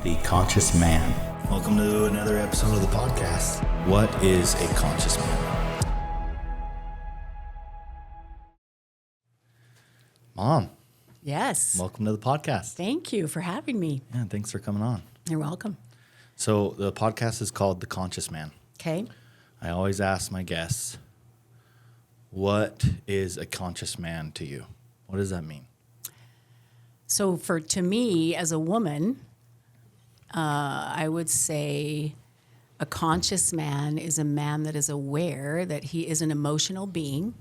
The conscious man. Welcome to another episode of the podcast. What is a conscious man? Mom. Yes. Welcome to the podcast. Thank you for having me. Yeah, thanks for coming on. You're welcome. So the podcast is called The Conscious Man. Okay. I always ask my guests, what is a conscious man to you? What does that mean? So to me, as a woman, I would say a conscious man is a man that is aware that he is an emotional being.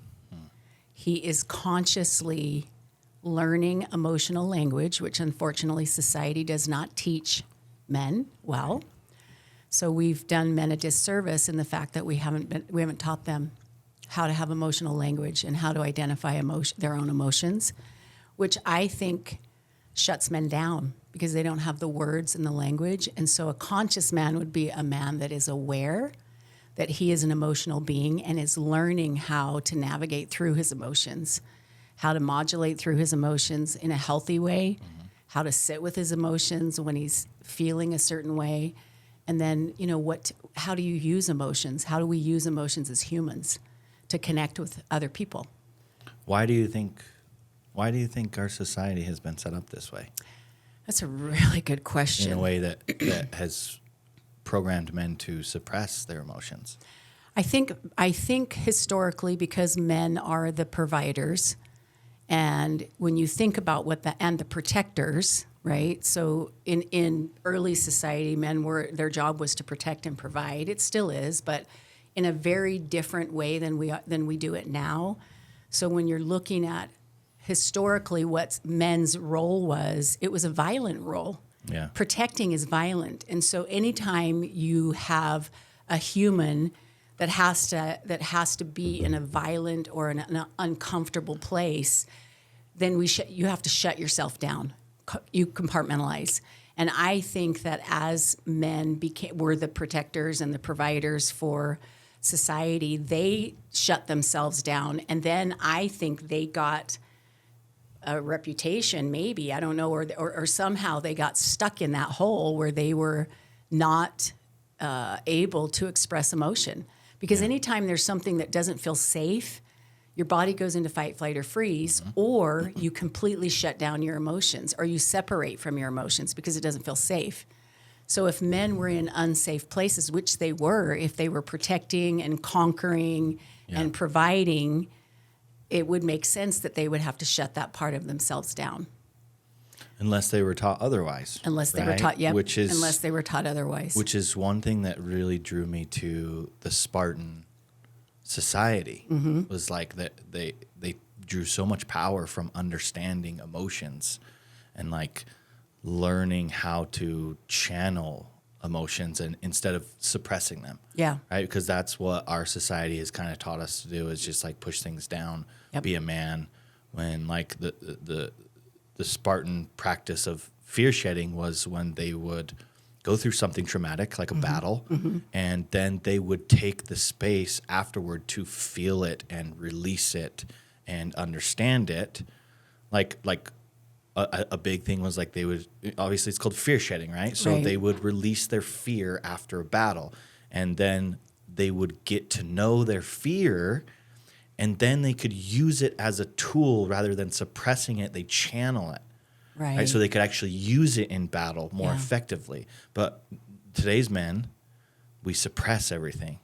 He is consciously learning emotional language, which unfortunately society does not teach men well. So we've done men a disservice in the fact that we haven't taught them how to have emotional language and how to identify their own emotions, which I think shuts men down because they don't have the words and the language. And so a conscious man would be a man that is aware that he is an emotional being and is learning how to navigate through his emotions, how to modulate through his emotions in a healthy way, how to sit with his emotions when he's feeling a certain way. And then, how do you use emotions? How do we use emotions as humans to connect with other people? Why do you think our society has been set up this way? That's a really good question. In a way that has programmed men to suppress their emotions. I think historically, because men are the providers, and when you think about the protectors, right? So in early society, their job was to protect and provide. It still is, but in a very different way than we do it now. So when you're looking at historically what men's role was, it was a violent role. Yeah. Protecting is violent. And so anytime you have a human that has to be in a violent or an uncomfortable place, then you have to shut yourself down. You compartmentalize. And I think that as men were the protectors and the providers for society, they shut themselves down. And then I think they got a reputation, maybe, I don't know, or somehow they got stuck in that hole where they were not able to express emotion. Because anytime there's something that doesn't feel safe, your body goes into fight, flight, or freeze, or you completely shut down your emotions, or you separate from your emotions because it doesn't feel safe. So if men were in unsafe places, which they were, if they were protecting and conquering and providing, it would make sense that they would have to shut that part of themselves down. Unless they were taught otherwise. Unless they were taught, unless they were taught otherwise. Which is one thing that really drew me to the Spartan society, was like that they drew so much power from understanding emotions and like learning how to channel emotions and instead of suppressing them. Yeah. Right? Because that's what our society has kind of taught us to do, is just like push things down, be a man, when like the Spartan practice of fear shedding was when they would go through something traumatic like a battle, and then they would take the space afterward to feel it and release it and understand it. Like a big thing was like they would, obviously it's called fear shedding, right? So they would release their fear after a battle, and then they would get to know their fear, and then they could use it as a tool rather than suppressing it. They channel it, right? So they could actually use it in battle more effectively. But today's men, we suppress everything,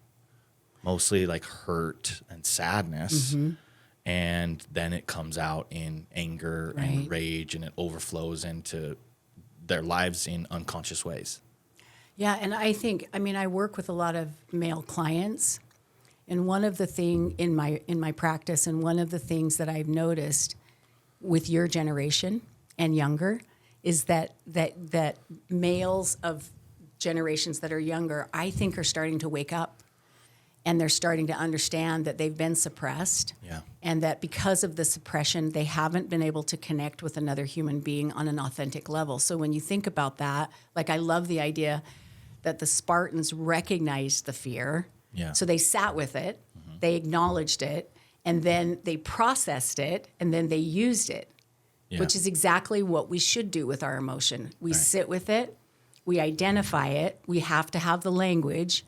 mostly like hurt and sadness. And then it comes out in anger and rage, and it overflows into their lives in unconscious ways. Yeah, and I work with a lot of male clients, and one of the things in my practice, and one of the things that I've noticed with your generation and younger, is that males of generations that are younger, I think, are starting to wake up. And they're starting to understand that they've been suppressed, and that because of the suppression, they haven't been able to connect with another human being on an authentic level. So when you think about that, like, I love the idea that the Spartans recognized the fear. So they sat with it, they acknowledged it, and then they processed it, and then they used it, which is exactly what we should do with our emotion. We sit with it, we identify it. We have to have the language.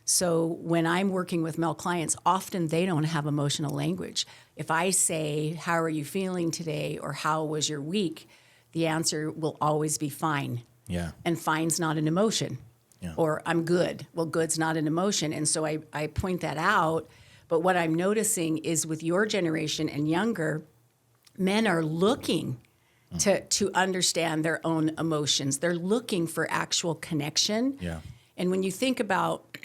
So when I'm working with male clients, often they don't have emotional language. If I say, how are you feeling today? Or how was your week? The answer will always be fine. Yeah. And fine's not an emotion. Yeah. Or I'm good. Well, good's not an emotion. And so I point that out. But what I'm noticing is with your generation and younger, men are looking to understand their own emotions. They're looking for actual connection. Yeah. And when you think about,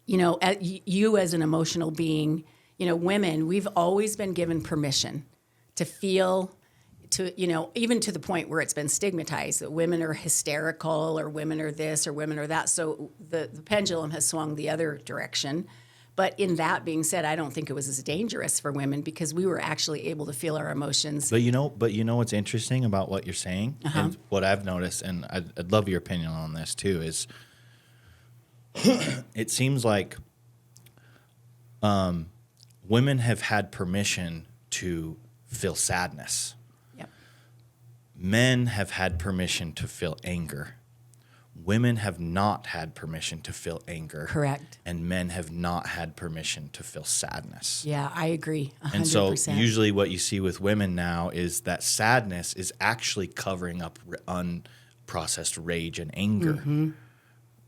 you as an emotional being, women, we've always been given permission to feel, even to the point where it's been stigmatized that women are hysterical or women are this or women are that. So the pendulum has swung the other direction. But in that being said, I don't think it was as dangerous for women because we were actually able to feel our emotions. But you know what's interesting about what you're saying, and what I've noticed, and I'd love your opinion on this too, is it seems like women have had permission to feel sadness. Yep. Men have had permission to feel anger. Women have not had permission to feel anger. Correct. And men have not had permission to feel sadness. Yeah, I agree. 100%. And so usually what you see with women now is that sadness is actually covering up unprocessed rage and anger. Mm-hmm.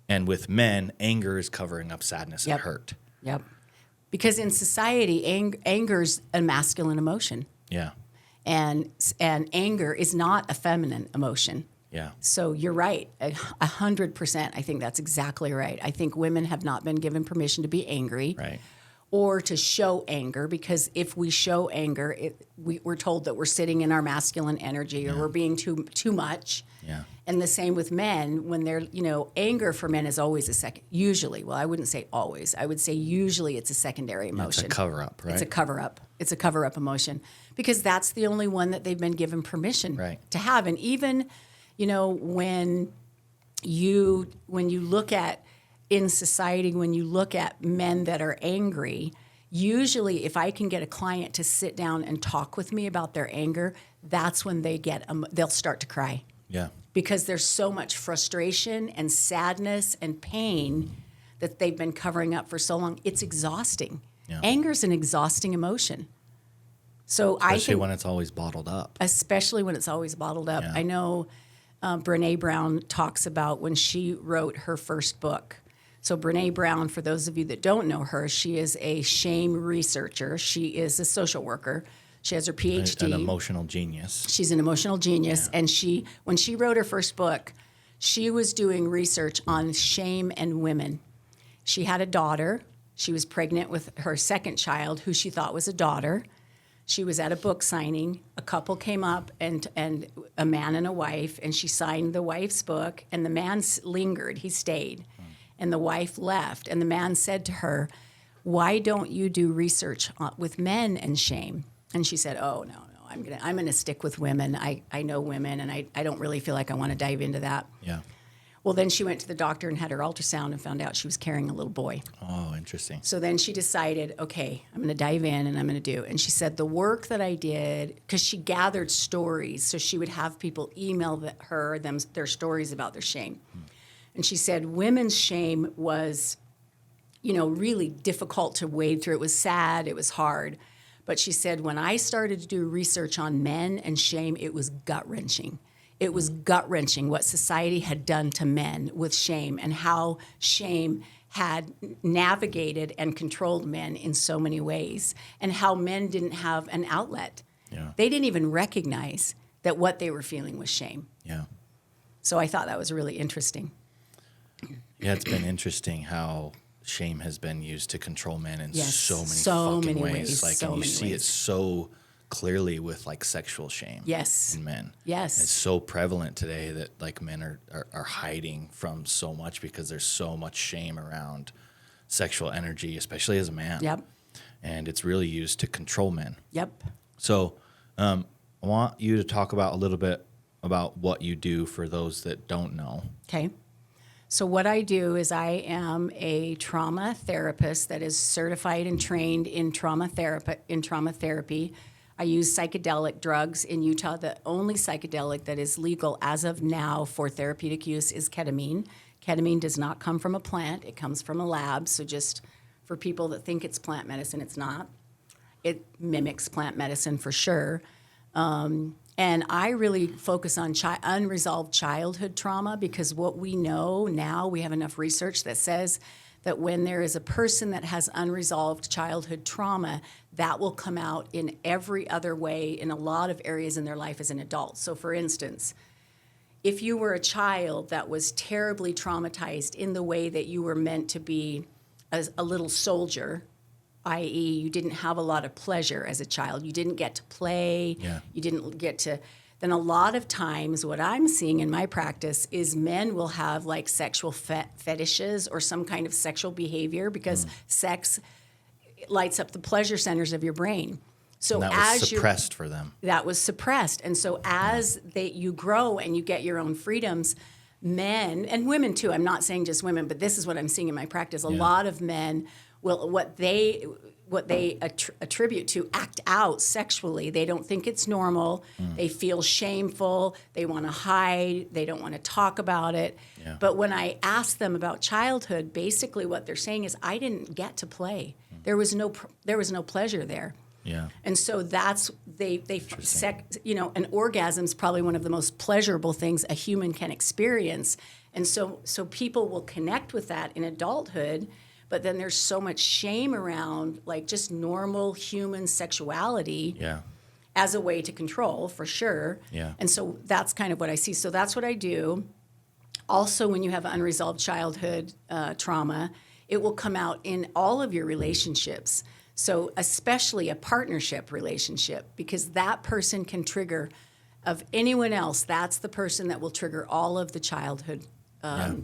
And with men, anger is covering up sadness and hurt. Yep. Because in society, anger's a masculine emotion. Yeah. And anger is not a feminine emotion. Yeah. So you're right, 100%. I think that's exactly right. I think women have not been given permission to be angry, right, or to show anger, because if we show anger, we're told that we're sitting in our masculine energy or we're being too much. Yeah. And the same with men, when they're, anger for men is always a second. Usually, well, I wouldn't say always. I would say usually it's a secondary emotion. It's a cover up, right? It's a cover up. It's a cover up emotion because that's the only one that they've been given permission to have, and even. When you look at in society, when you look at men that are angry, usually if I can get a client to sit down and talk with me about their anger, that's when they'll start to cry. Yeah. Because there's so much frustration and sadness and pain that they've been covering up for so long. It's exhausting. Yeah. Anger is an exhausting emotion. So especially when it's always bottled up. Especially when it's always bottled up. Yeah. I know Brené Brown talks about when she wrote her first book. So Brené Brown, for those of you that don't know her, she is a shame researcher. She is a social worker. She has her PhD. An emotional genius. She's an emotional genius. Yeah. And when she wrote her first book, she was doing research on shame and women. She had a daughter. She was pregnant with her second child, who she thought was a daughter. She was at a book signing. A couple came up, and a man and a wife, and she signed the wife's book, and the man lingered. He stayed, and the wife left. And the man said to her, "Why don't you do research with men and shame?" And she said, "Oh, no, I'm gonna stick with women. I know women, and I don't really feel like I want to dive into that." Yeah. Well, then she went to the doctor and had her ultrasound and found out she was carrying a little boy. Oh, interesting. So then she decided, okay, I'm going to dive in and I'm going to do. And she said the work that I did, because she gathered stories, so she would have people email her their stories about their shame. And she said women's shame was, really difficult to wade through. It was sad. It was hard. But she said when I started to do research on men and shame, it was gut-wrenching. It was gut-wrenching what society had done to men with shame and how shame had navigated and controlled men in so many ways, and how men didn't have an outlet. Yeah. They didn't even recognize that what they were feeling was shame. Yeah. So I thought that was really interesting. Yeah, it's been interesting how shame has been used to control men in so many ways. Like, and you see it so clearly with like sexual shame in men. Yes. It's so prevalent today that like men are hiding from so much because there's so much shame around sexual energy, especially as a man. Yep. And it's really used to control men. Yep. So I want you to talk about a little bit about what you do for those that don't know. Okay. So what I do is I am a trauma therapist that is certified and trained in trauma therapy. I use psychedelic drugs in Utah. The only psychedelic that is legal as of now for therapeutic use is ketamine. Ketamine does not come from a plant. It comes from a lab. So just for people that think it's plant medicine, it's not. It mimics plant medicine for sure. And I really focus on unresolved childhood trauma because what we know now, we have enough research that says that when there is a person that has unresolved childhood trauma, that will come out in every other way in a lot of areas in their life as an adult. So for instance, if you were a child that was terribly traumatized in the way that you were meant to be as a little soldier, i.e., you didn't have a lot of pleasure as a child. You didn't get to play. Yeah. You didn't get to. Then a lot of times, what I'm seeing in my practice is men will have like sexual fetishes or some kind of sexual behavior because sex lights up the pleasure centers of your brain. So And that as was suppressed for them. that was suppressed, and so as you grow and you get your own freedoms, men and women too. I'm not saying just women, but this is what I'm seeing in my practice. A lot of men will what they attribute to act out sexually. They don't think it's normal. They feel shameful. They want to hide. They don't want to talk about it. Yeah. But when I ask them about childhood, basically what they're saying is, I didn't get to play. There was no pleasure there. Yeah. And so that's an orgasm is probably one of the most pleasurable things a human can experience. And so people will connect with that in adulthood. But then there's so much shame around like just normal human sexuality as a way to control, for sure. Yeah. And so that's kind of what I see. So that's what I do. Also, when you have unresolved childhood trauma, it will come out in all of your relationships. So especially a partnership relationship, because that person can trigger, of anyone else, that's the person that will trigger all of the childhood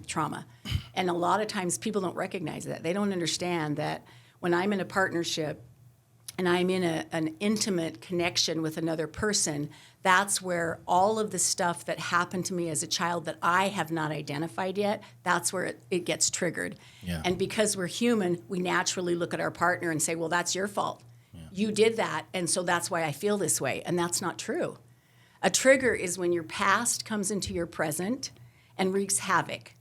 trauma. And a lot of times people don't recognize that. They don't understand that when I'm in a partnership and I'm in an intimate connection with another person, that's where all of the stuff that happened to me as a child that I have not identified yet, that's where it gets triggered. Yeah. And because we're human, we naturally look at our partner and say, well, that's your fault. Yeah. You did that, and so that's why I feel this way. And that's not true. A trigger is when your past comes into your present and wreaks havoc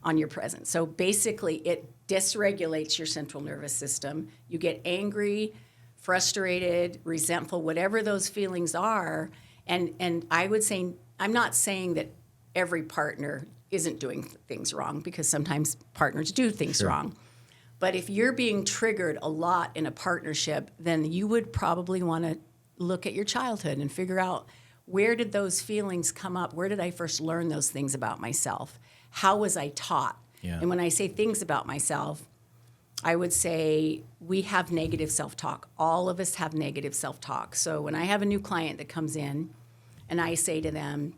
on your present. So basically, it dysregulates your central nervous system. You get angry, frustrated, resentful, whatever those feelings are. And I would say, I'm not saying that every partner isn't doing things wrong, because sometimes partners do things wrong. But if you're being triggered a lot in a partnership, then you would probably want to look at your childhood and figure out, where did those feelings come up? Where did I first learn those things about myself? How was I taught? Yeah. And when I say things about myself, I would say we have negative self-talk. All of us have negative self-talk. So when I have a new client that comes in and I say to them,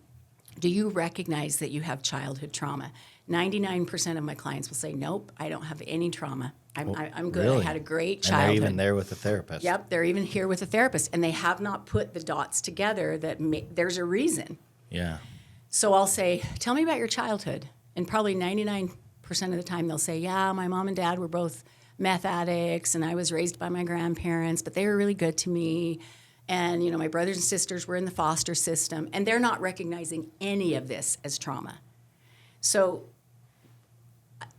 do you recognize that you have childhood trauma? 99% of my clients will say, nope, I don't have any trauma. I'm good. Really? I had a great childhood. And they're even there with a therapist. Yep, they're even here with a therapist, and they have not put the dots together that there's a reason. Yeah. So I'll say, tell me about your childhood. And probably 99% of the time they'll say, yeah, my mom and dad were both meth addicts, and I was raised by my grandparents, but they were really good to me. And, you know, my brothers and sisters were in the foster system, and they're not recognizing any of this as trauma. So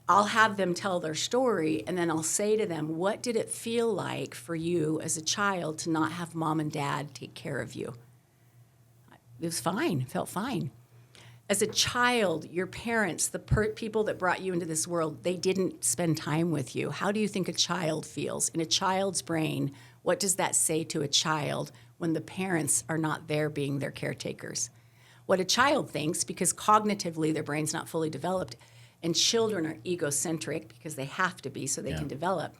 I'll have them tell their story, and then I'll say to them, what did it feel like for you as a child to not have mom and dad take care of you? It was fine. It felt fine. As a child, your parents, the people that brought you into this world, they didn't spend time with you. How do you think a child feels? In a child's brain, what does that say to a child when the parents are not there being their caretakers? What a child thinks, because cognitively their brain's not fully developed, and children are egocentric because they have to be so they can develop.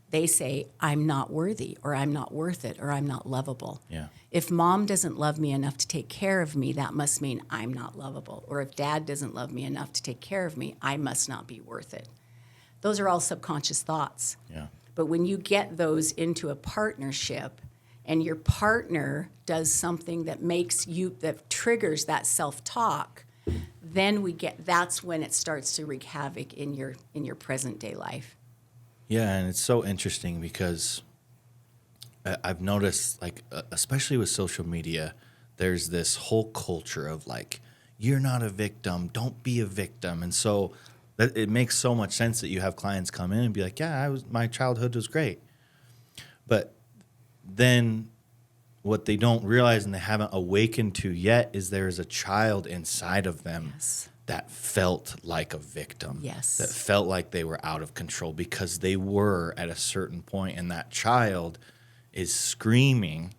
They say, I'm not worthy, or I'm not worth it, or I'm not lovable. Yeah. If mom doesn't love me enough to take care of me, that must mean I'm not lovable. Or if dad doesn't love me enough to take care of me, I must not be worth it. Those are all subconscious thoughts. Yeah. But when you get those into a partnership and your partner does something that that triggers that self-talk, then that's when it starts to wreak havoc in your present day life. Yeah, and it's so interesting because I've noticed, like, especially with social media, there's this whole culture of like, you're not a victim, don't be a victim. And so that it makes so much sense that you have clients come in and be like, yeah, my childhood was great. But then what they don't realize and they haven't awakened to yet is there is a child inside of them that felt like a victim. Yes. That felt like they were out of control because they were at a certain point, and that child is screaming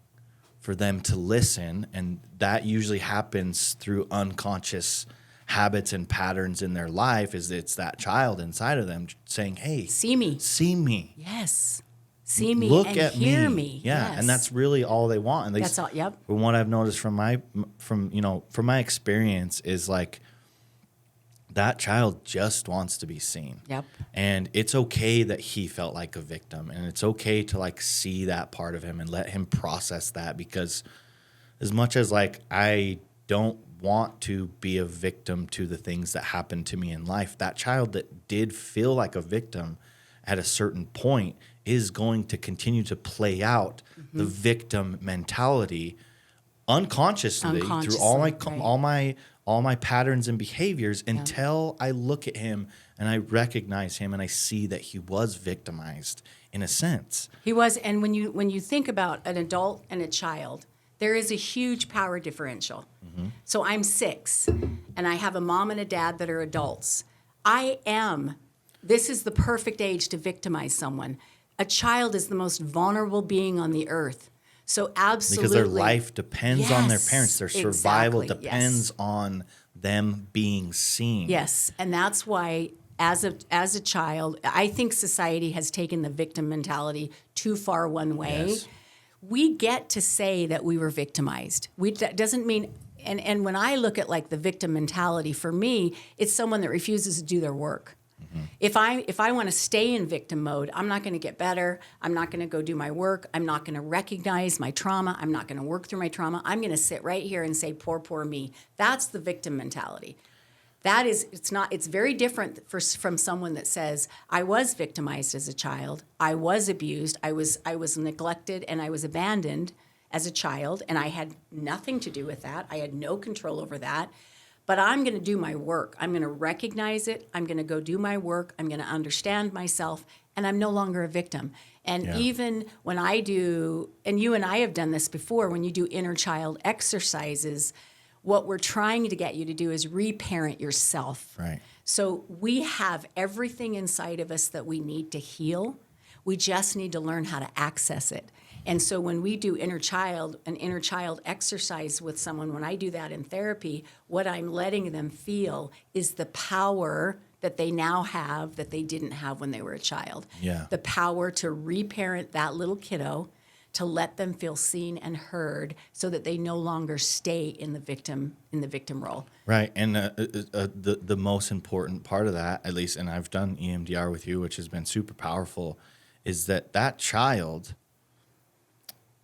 for them to listen, and that usually happens through unconscious habits and patterns in their life. Is it's that child inside of them saying, hey, see me. Yes. See me Look and at hear me. me. Yeah, Yes. and that's really all they want. And That's all. Yep. from what I've noticed from my experience is like that child just wants to be seen. Yep. And it's okay that he felt like a victim, and it's okay to like see that part of him and let him process that, because as much as like I don't want to be a victim to the things that happened to me in life, that child that did feel like a victim at a certain point is going to continue to play out the victim mentality unconsciously through all my patterns and behaviors until I look at him and I recognize him and I see that he was victimized in a sense. He was, and when you think about an adult and a child, there is a huge power differential. Mm-hmm. So I'm 6, and I have a mom and a dad that are adults. This is the perfect age to victimize someone. A child is the most vulnerable being on the earth. So absolutely. Because their life depends on their Yes, parents. Their survival exactly, depends yes. on them being seen. Yes, and that's why as a child, I think society has taken the victim mentality too far one way. Yes. We get to say that we were victimized. That doesn't mean, and when I look at like the victim mentality, for me, it's someone that refuses to do their work. Mm-hmm. If I want to stay in victim mode, I'm not going to get better. I'm not going to go do my work. I'm not going to recognize my trauma. I'm not going to work through my trauma. I'm going to sit right here and say, poor me. That's the victim mentality. It's very different from someone that says, I was victimized as a child. I was abused. I was neglected and I was abandoned as a child, and I had nothing to do with that. I had no control over that. But I'm going to do my work. I'm going to recognize it. I'm going to go do my work. I'm going to understand myself, and I'm no longer a victim. And even when I do, and you and I have done this before, when you do inner child exercises, what we're trying to get you to do is reparent yourself. Right. So we have everything inside of us that we need to heal. We just need to learn how to access it. And so when we do an inner child exercise with someone, when I do that in therapy, what I'm letting them feel is the power that they now have that they didn't have when they were a child. Yeah. The power to reparent that little kiddo, to let them feel seen and heard so that they no longer stay in the victim role. Right. And the most important part of that, at least, and I've done EMDR with you, which has been super powerful, is that child,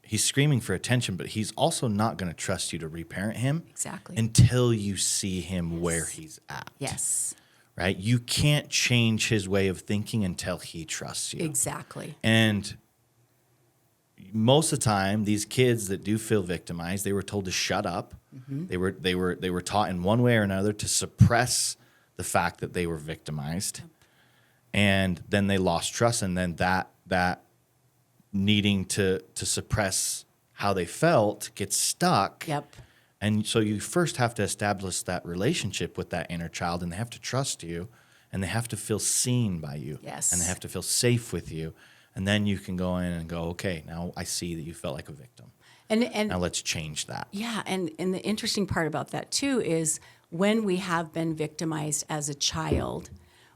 he's screaming for attention, but he's also not going to trust you to reparent him. Exactly. Until you see him where he's at. Yes. Right? You can't change his way of thinking until he trusts you. Exactly. And most of the time, these kids that do feel victimized, they were told to shut up. Mm-hmm. They were taught in one way or another to suppress the fact that they were victimized. Yep. And then they lost trust, and then that needing to suppress how they felt gets stuck. Yep. And so you first have to establish that relationship with that inner child, and they have to trust you, and they have to feel seen by you. Yes. And they have to feel safe with you. And then you can go in and go, okay, now I see that you felt like a victim. And now let's change that. Yeah, and the interesting part about that too is when we have been victimized as a child,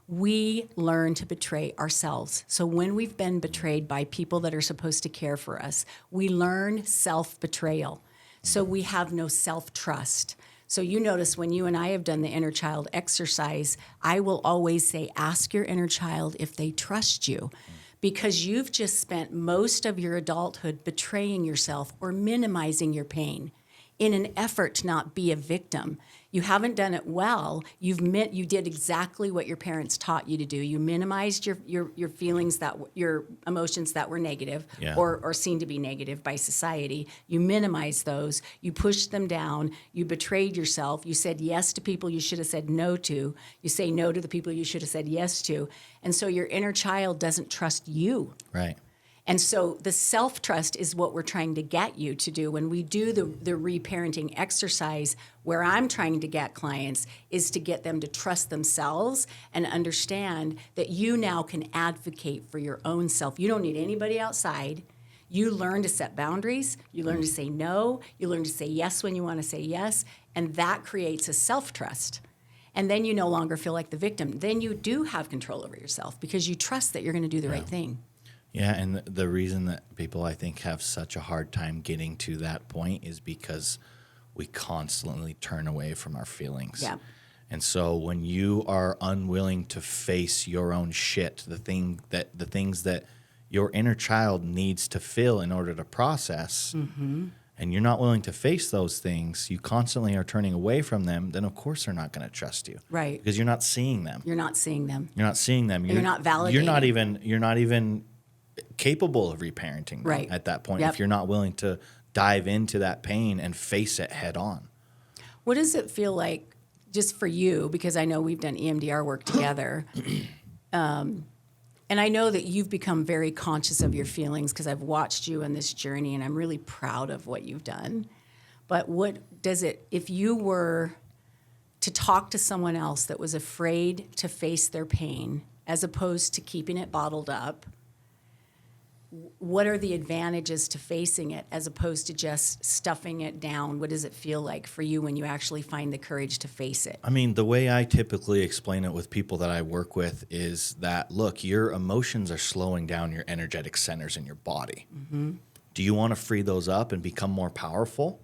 we learn to betray ourselves. So when we've been betrayed by people that are supposed to care for us, we learn self-betrayal. So we have no self-trust. So you notice when you and I have done the inner child exercise, I will always say, ask your inner child if they trust you. Because you've just spent most of your adulthood betraying yourself or minimizing your pain in an effort to not be a victim. You haven't done it well. You did exactly what your parents taught you to do. You minimized your feelings, your emotions that were negative, Yeah. or seen to be negative by society. You minimized those. You pushed them down. You betrayed yourself. You said yes to people you should have said no to. You say no to the people you should have said yes to. And so your inner child doesn't trust you. Right. And so the self-trust is what we're trying to get you to do. When we do the reparenting exercise, where I'm trying to get clients is to get them to trust themselves and understand that you now can advocate for your own self. You don't need anybody outside. You learn to set boundaries. You learn to say no. You learn to say yes when you want to say yes. And that creates a self-trust. And then you no longer feel like the victim. Then you do have control over yourself because you trust that you're going to do the right thing. Yeah, and the reason that people, I think, have such a hard time getting to that point is because we constantly turn away from our feelings. Yeah. And so when you are unwilling to face your own shit, the things that your inner child needs to feel in order to process, and you're not willing to face those things, you constantly are turning away from them, then of course they're not going to trust you. Right. Because you're not seeing them. You're not seeing them. You're not seeing them. You're not validating. You're not even capable of reparenting them at that point if you're not willing to dive into that pain and face it head on. What does it feel like just for you, because I know we've done EMDR work together, and I know that you've become very conscious of your feelings because I've watched you in this journey and I'm really proud of what you've done. But what does it, if you were to talk to someone else that was afraid to face their pain as opposed to keeping it bottled up, what are the advantages to facing it as opposed to just stuffing it down? What does it feel like for you when you actually find the courage to face it? I mean, the way I typically explain it with people that I work with is that, look, your emotions are slowing down your energetic centers in your body. Do you want to free those up and become more powerful?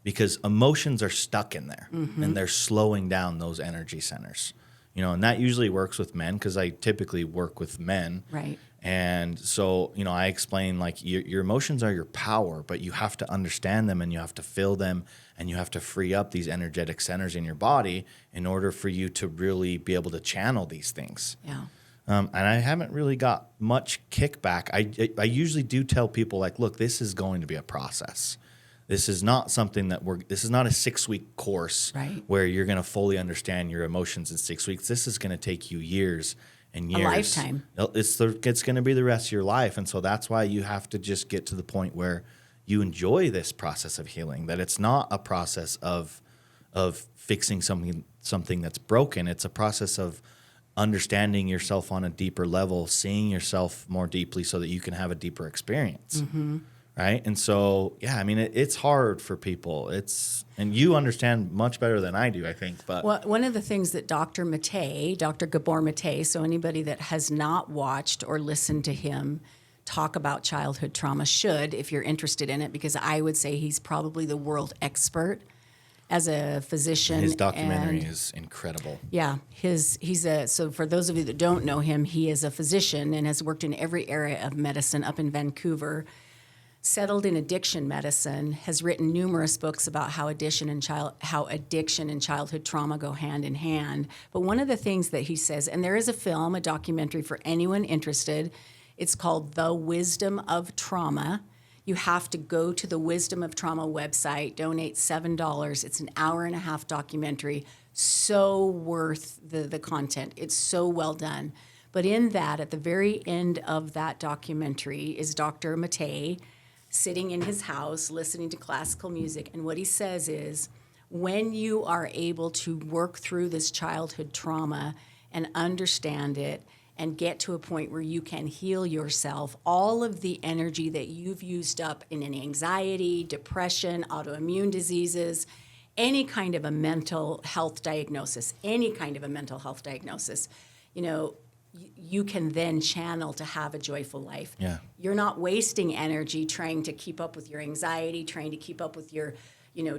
Because emotions are stuck in there and they're slowing down those energy centers. You know, and that usually works with men because I typically work with men. Right. And so, you know, I explain like your emotions are your power, but you have to understand them and you have to feel them and you have to free up these energetic centers in your body in order for you to really be able to channel these things. Yeah. And I haven't really got much kickback. I usually do tell people like, look, this is going to be a process. This is not something this is not a 6-week course where you're going to fully understand your emotions in 6 weeks. This is going to take you years and years. A lifetime. It's going to be the rest of your life. And so that's why you have to just get to the point where you enjoy this process of healing, that it's not a process of fixing something that's broken. It's a process of understanding yourself on a deeper level, seeing yourself more deeply so that you can have a deeper experience. Right. And so, yeah, I mean, it's hard for people. And you understand much better than I do, I think. But well, one of the things that Dr. Gabor Mate, so anybody that has not watched or listened to him talk about childhood trauma should, if you're interested in it, because I would say he's probably the world expert as a physician. His documentary is incredible. Yeah. So for those of you that don't know him, he is a physician and has worked in every area of medicine up in Vancouver. Settled in addiction medicine, has written numerous books about how addiction and childhood trauma go hand in hand. But one of the things that he says, and there is a documentary for anyone interested, it's called The Wisdom of Trauma. You have to go to the Wisdom of Trauma website, donate $7. It's an hour-and-a-half documentary, so worth the content. It's so well done. But in that, at the very end of that documentary is Dr. Mate, sitting in his house, listening to classical music. And what he says is, when you are able to work through this childhood trauma and understand it and get to a point where you can heal yourself, all of the energy that you've used up in an anxiety, depression, autoimmune diseases, any kind of a mental health diagnosis, you know, you can then channel to have a joyful life. Yeah. You're not wasting energy trying to keep up with your anxiety, trying to keep up with your,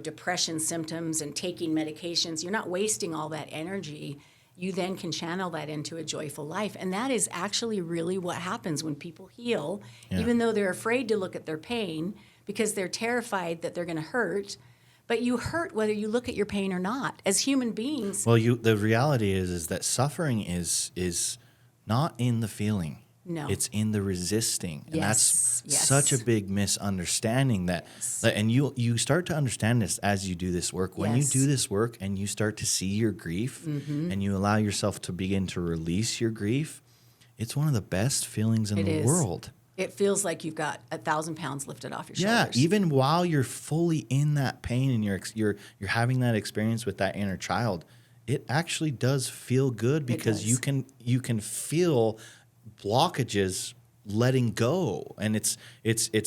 depression symptoms and taking medications. You're not wasting all that energy. You then can channel that into a joyful life. And that is actually really what happens when people heal, even though they're afraid to look at their pain because they're terrified that they're going to hurt. But you hurt whether you look at your pain or not. As human beings, Well, the reality is that suffering is not in the feeling. No. It's in the resisting. And Yes, that's yes. such a big misunderstanding and you start to understand this as you do this work. When Yes. you do this work and you start to see your grief and you allow yourself to begin to release your grief, it's one of the best feelings in It the is. world. It feels like you've got 1,000 pounds lifted off your Yeah, shoulders. even while you're fully in that pain and you're having that experience with that inner child, it actually does feel good because does. you can feel blockages letting go, and it's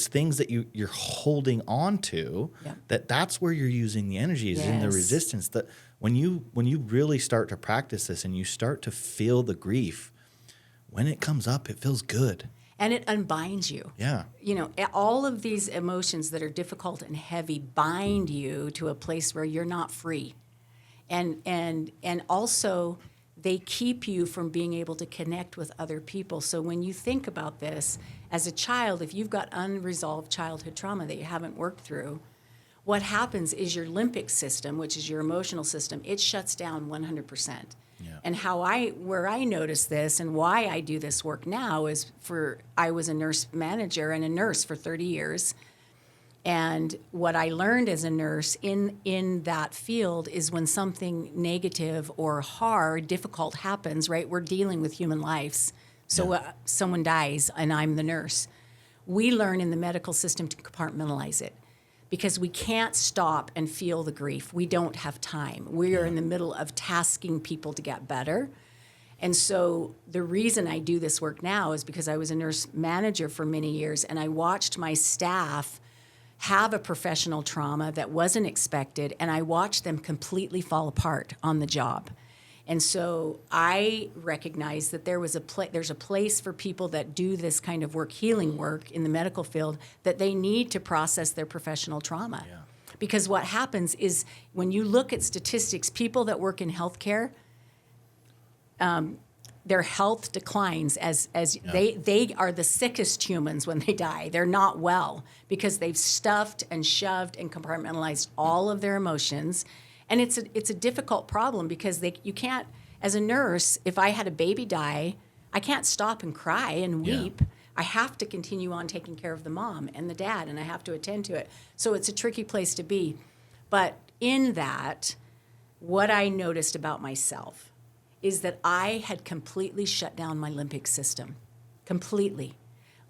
things that you're holding on to. Yeah. That's where you're using the energy is in the Yes. resistance. That when you really start to practice this and you start to feel the grief, when it comes up, it feels good. And it unbinds you. Yeah. You know, all of these emotions that are difficult and heavy bind you to a place where you're not free. And also they keep you from being able to connect with other people. So when you think about this, as a child, if you've got unresolved childhood trauma that you haven't worked through, what happens is your limpic system, which is your emotional system, it shuts down 100%. Yeah. And where I notice this and why I do this work now is I was a nurse manager and a nurse for 30 years. And what I learned as a nurse in that field is when something negative or hard, difficult happens, right? We're dealing with human lives. So someone dies and I'm the nurse. We learn in the medical system to compartmentalize it because we can't stop and feel the grief. We don't have time. We are in the middle of tasking people to get better. And so the reason I do this work now is because I was a nurse manager for many years and I watched my staff have a professional trauma that wasn't expected, and I watched them completely fall apart on the job. And so I recognized that there's a place for people that do this kind of work, healing work in the medical field, that they need to process their professional trauma. Yeah. Because what happens is when you look at statistics, people that work in healthcare, their health declines as they are the sickest humans when they die. They're not well because they've stuffed and shoved and compartmentalized all of their emotions. And it's a difficult problem because you can't, as a nurse, if I had a baby die, I can't stop and cry and weep. I have to continue on taking care of the mom and the dad, and I have to attend to it. So it's a tricky place to be. But in that, what I noticed about myself is that I had completely shut down my limpic system, completely,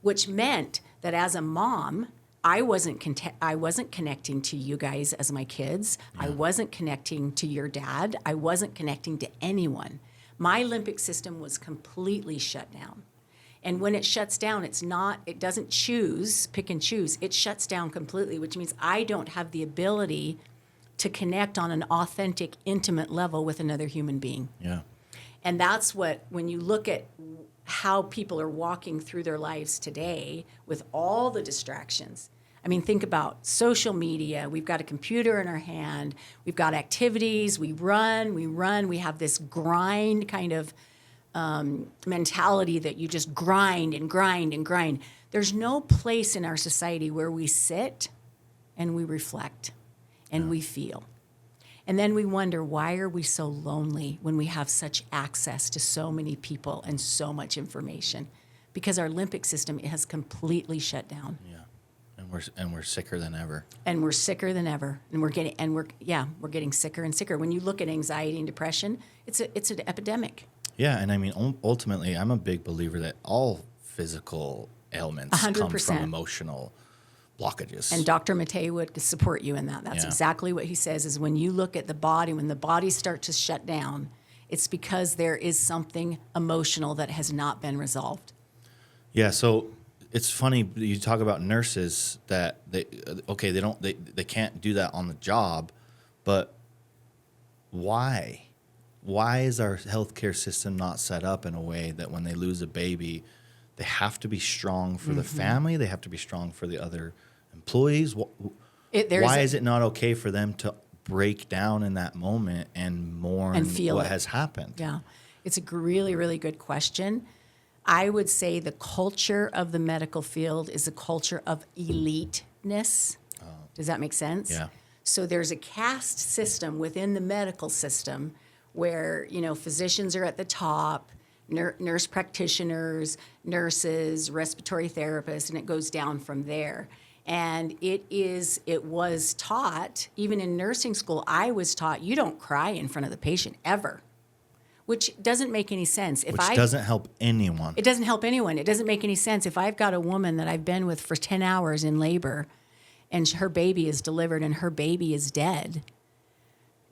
which meant that as a mom, I wasn't connecting to you guys as my kids. Yeah. I wasn't connecting to your dad. I wasn't connecting to anyone. My limpic system was completely shut down. And when it shuts down, it doesn't pick and choose. It shuts down completely, which means I don't have the ability to connect on an authentic, intimate level with another human being. Yeah. And that's when you look at how people are walking through their lives today with all the distractions. I mean, think about social media. We've got a computer in our hand. We've got activities. We run. We have this grind kind of mentality that you just grind and grind and grind. There's no place in our society where we sit and we reflect and we feel. And then we wonder, why are we so lonely when we have such access to so many people and so much information? Because our limpic system has completely shut down. Yeah. And we're sicker than ever. And we're sicker than ever. And we're getting sicker and sicker. When you look at anxiety and depression, it's an epidemic. Yeah, and I mean ultimately I'm a big believer that all physical ailments 100%. come from emotional blockages. And Dr. Matei would support you in that. That's exactly what he says, is when you look at the body, when the body starts to shut down, it's because there is something emotional that has not been resolved. Yeah, so it's funny you talk about nurses that they can't do that on the job, but why? Why is our healthcare system not set up in a way that when they lose a baby, they have to be strong for the family, they have to be strong for the other employees? Why is it not okay for them to break down in that moment and mourn and feel what has happened? Yeah, it's a really, really good question. I would say the culture of the medical field is a culture of eliteness. Does that make sense? Yeah. So there's a caste system within the medical system where, physicians are at the top, nurse practitioners, nurses, respiratory therapists, and it goes down from there. And it was taught, even in nursing school, I was taught you don't cry in front of the patient ever, which doesn't make any sense. Doesn't help anyone. It doesn't help anyone. It doesn't make any sense. If I've got a woman that I've been with for 10 hours in labor and her baby is delivered and her baby is dead,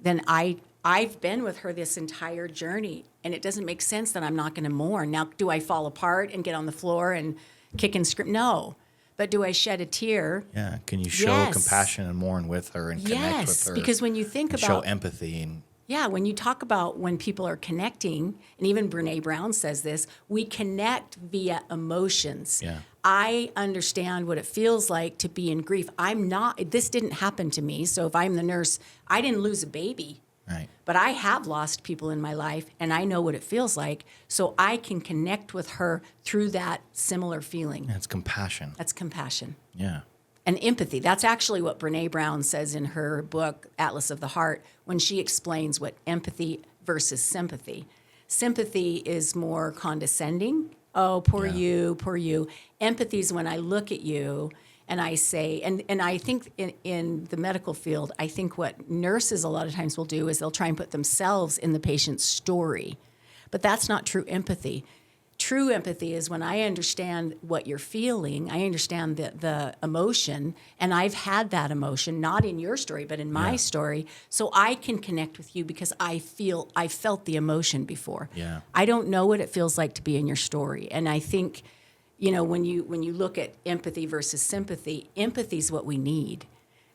then I've been with her this entire journey, and it doesn't make sense that I'm not going to mourn. Now, do I fall apart and get on the floor and kick and scream? No. But do I shed a tear? Yeah. Can you show compassion and mourn with her and connect with her? Because when you think about... show empathy. And when you talk about when people are connecting, and even Brene Brown says this, we connect via emotions. Yeah. I understand what it feels like to be in grief. This didn't happen to me. So if I'm the nurse, I didn't lose a baby. Right. But I have lost people in my life, and I know what it feels like. So I can connect with her through that similar feeling. That's compassion. That's compassion. Yeah. And empathy. That's actually what Brene Brown says in her book, Atlas of the Heart, when she explains what empathy versus sympathy. Sympathy is more condescending. Oh, poor you, poor you. Empathy is when I look at you and I say, and I think in the medical field, I think what nurses a lot of times will do is they'll try and put themselves in the patient's story. But that's not true empathy. True empathy is when I understand what you're feeling, I understand the emotion, and I've had that emotion, not in your story, but in my story, so I can connect with you because I felt the emotion before. Yeah. I don't know what it feels like to be in your story, and I think, when you look at empathy versus sympathy, empathy is what we need.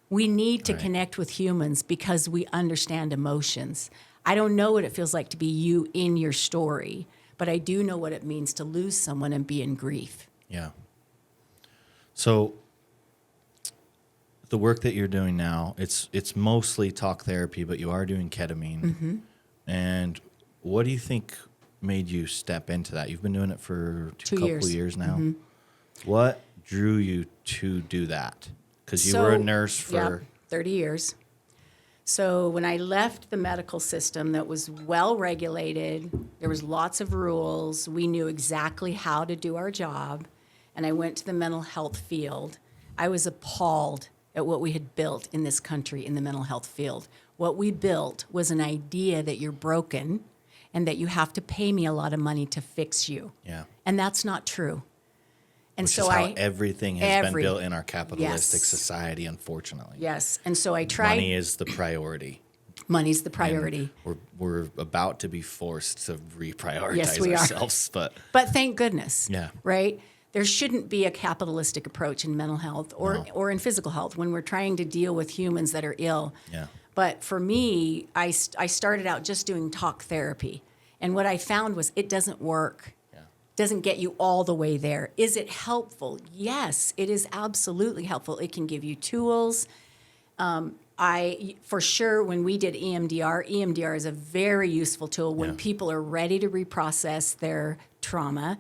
We need to connect with humans because we understand emotions. I don't know what it feels like to be you in your story, but I do know what it means to lose someone and be in grief. Yeah. So the work that you're doing now, it's mostly talk therapy, but you are doing ketamine. Mm-hmm. And what do you think made you step into that? You've been doing it for a couple years now. Mm-hmm. What drew you to do that? Because you were a nurse for 30 years. So when I left the medical system that was well regulated, there was lots of rules, we knew exactly how to do our job, and I went to the mental health field, I was appalled at what we had built in this country in the mental health field. What we built was an idea that you're broken and that you have to pay me a lot of money to fix you. Yeah. And that's not true. And Which so is how everything has been built in our capitalistic society, unfortunately. Yes. And so I tried. Money is the priority. Money's the priority. And we're about to be forced to reprioritize ourselves. But thank goodness. Yeah. Right? There shouldn't be a capitalistic approach in mental health or in physical health when we're trying to deal with humans that are ill. Yeah. But for me, I started out just doing talk therapy. And what I found was it doesn't work. Doesn't get you all the way there. Is it helpful? Yes, it is absolutely helpful. It can give you tools. For sure, when we did EMDR is a very useful tool when people are ready to reprocess their trauma.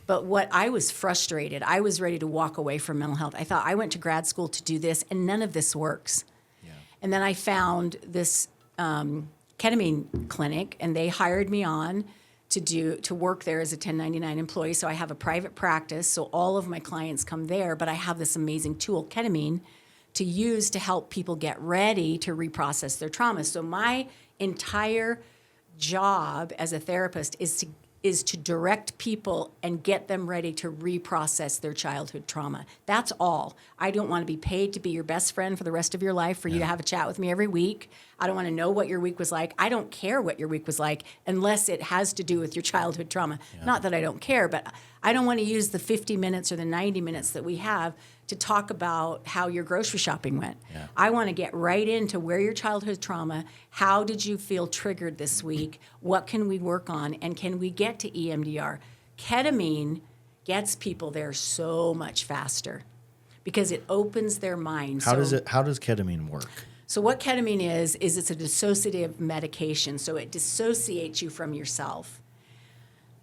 But what I was frustrated, I was ready to walk away from mental health. I thought I went to grad school to do this, and none of this works. Yeah. And then I found this ketamine clinic, and they hired me on to work there as a 1099 employee. So I have a private practice, so all of my clients come there, but I have this amazing tool, ketamine, to use to help people get ready to reprocess their trauma. So my entire job as a therapist is to direct people and get them ready to reprocess their childhood trauma. That's all. I don't want to be paid to be your best friend for the rest of your life, for you to have a chat with me every week. I don't want to know what your week was like. I don't care what your week was like unless it has to do with your childhood trauma. Yeah. Not that I don't care, but I don't want to use the 50 minutes or the 90 minutes that we have to talk about how your grocery shopping went. Yeah. I want to get right into where your childhood trauma, how did you feel triggered this week, what can we work on, and can we get to EMDR? Ketamine gets people there so much faster because it opens their mind. How does ketamine work? So what ketamine is it's a dissociative medication. So it dissociates you from yourself.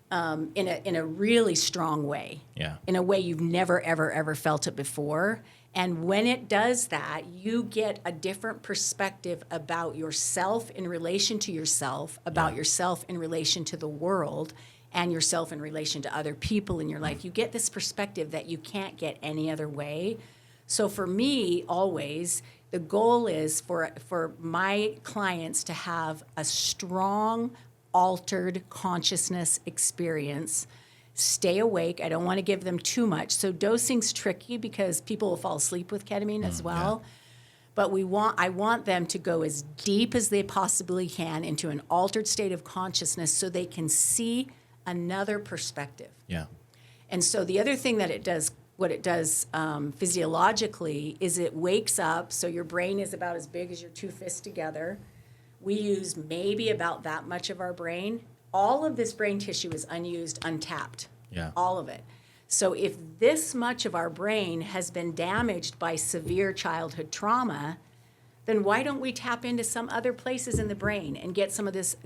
In a really strong way. Yeah. In a way you've never, ever, ever felt it before. And when it does that, you get a different perspective about yourself in relation to yourself, about yourself in relation to the world, and yourself in relation to other people in your life. You get this perspective that you can't get any other way. So for me, always, the goal is for my clients to have a strong, altered consciousness experience. Stay awake. I don't want to give them too much. So dosing's tricky because people will fall asleep with ketamine as well. Yeah. But I want them to go as deep as they possibly can into an altered state of consciousness so they can see another perspective. Yeah. And so the other thing that it does, what it does physiologically, is it wakes up. So your brain is about as big as your two fists together. We use maybe about that much of our brain. All of this brain tissue is unused, untapped. Yeah. All of it. So if this much of our brain has been damaged by severe childhood trauma, then why don't we tap into some other places in the brain and get some of this